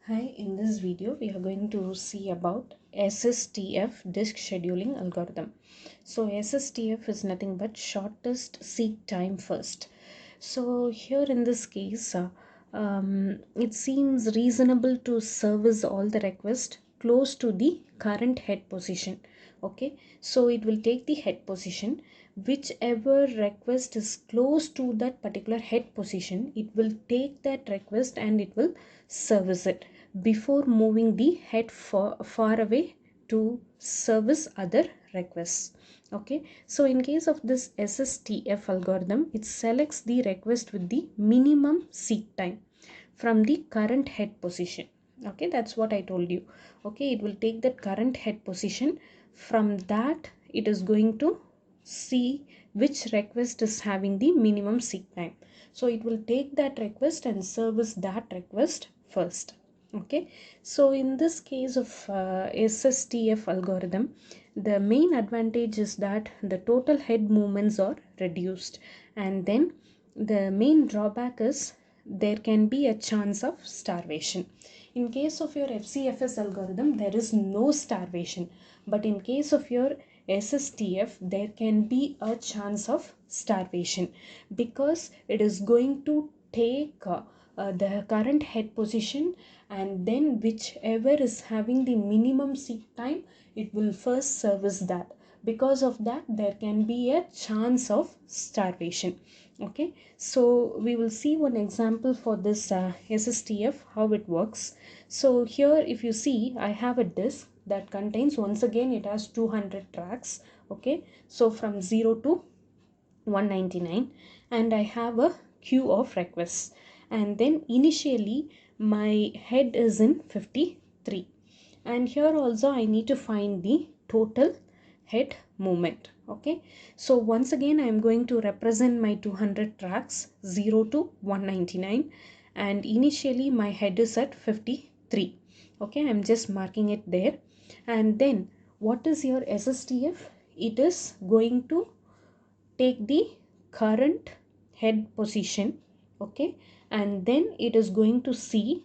Hi, in this video we are going to see about SSTF disk scheduling algorithm. So SSTF is nothing but shortest seek time first. So here in this case, it seems reasonable to service all the requests close to the current head position. Okay, so it will take the head position. Whichever request is close to that particular head position, it will take that request and it will service it before moving the head far away to service other requests. Okay, so in case of this SSTF algorithm, it selects the request with the minimum seek time from the current head position. Okay, that's what I told you. Okay, it will take that current head position. From that, it is going to see which request is having the minimum seek time. So it will take that request and service that request first. Okay, so in this case of SSTF algorithm, the main advantage is that the total head movements are reduced, and then the main drawback is there can be a chance of starvation. In case of your FCFS algorithm, there is no starvation, but in case of your SSTF, there can be a chance of starvation because it is going to take the current head position, and then whichever is having the minimum seek time, it will first service that. Because of that, there can be a chance of starvation. Okay, so we will see one example for this SSTF, how it works. So here if you see, I have a disk that contains, once again it has 200 tracks. Okay, so from 0 to 199, and I have a queue of requests, and then initially my head is in 53, and here also I need to find the total head movement. Okay, so once again I am going to represent my 200 tracks 0 to 199, and initially my head is at 53. Okay, I'm just marking it there. And then what is your SSTF? It is going to take the current head position. Okay, and then it is going to see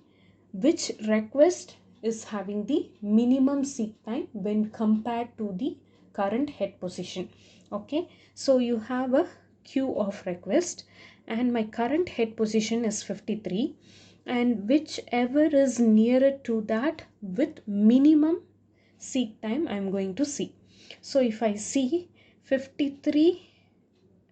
which request is having the minimum seek time when compared to the current head position. Okay, so you have a queue of request, and my current head position is 53, and whichever is nearer to that with minimum seek time I'm going to see. So if I see 53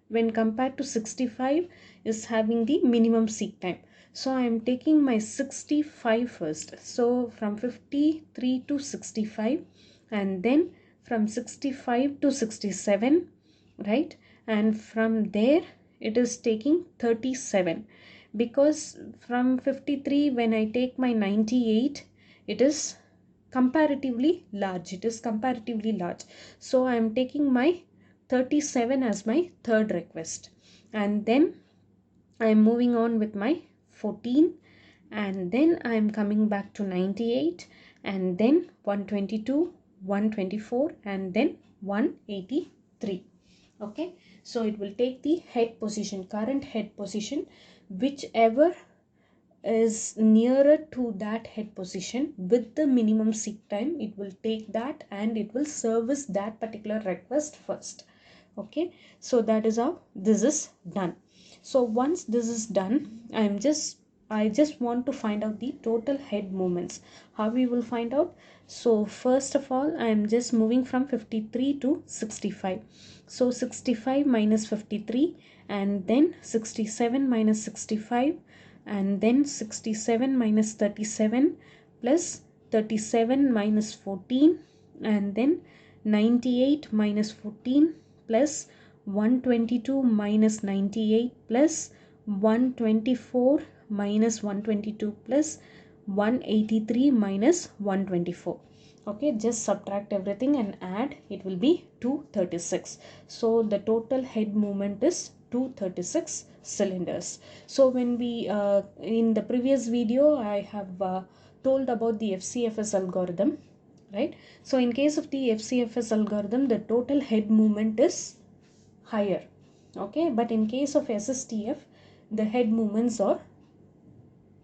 when compared to 65 is having the minimum seek time, so I am taking my 65 first. So from 53 to 65, and then from 65 to 67, right? And from there it is taking 37, because from 53 when I take my 98, it is comparatively large. So I am taking my 37 as my third request, and then I am moving on with my 14, and then I am coming back to 98, and then 122, 124, and then 183. Okay, so it will take the head position, current head position, whichever is nearer to that head position with the minimum seek time, it will take that and it will service that particular request first. Okay, so that is how this is done. So once this is done, I just want to find out the total head movements. How we will find out? So first of all, I am just moving from 53 to 65. So 65 minus 53, and then 67 minus 65, and then 67 minus 37 plus 37 minus 14, and then 98 minus 14 plus 122 minus 98 plus 124 minus 122 plus 183 minus 124. Okay, just subtract everything and add, it will be 236. So the total head movement is 236 cylinders. So when we in the previous video I have told about the FCFS algorithm, right? So in case of the FCFS algorithm, the total head movement is higher. Okay, but in case of SSTF, the head movements are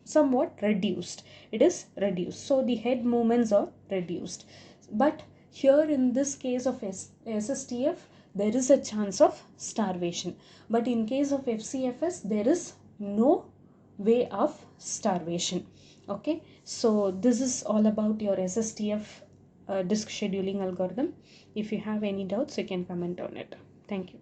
somewhat reduced. It is reduced. So the head movements are reduced. But here in this case of SSTF, there is a chance of starvation. But in case of FCFS, there is no way of starvation. Okay, so this is all about your SSTF disk scheduling algorithm. If you have any doubts, you can comment on it. Thank you.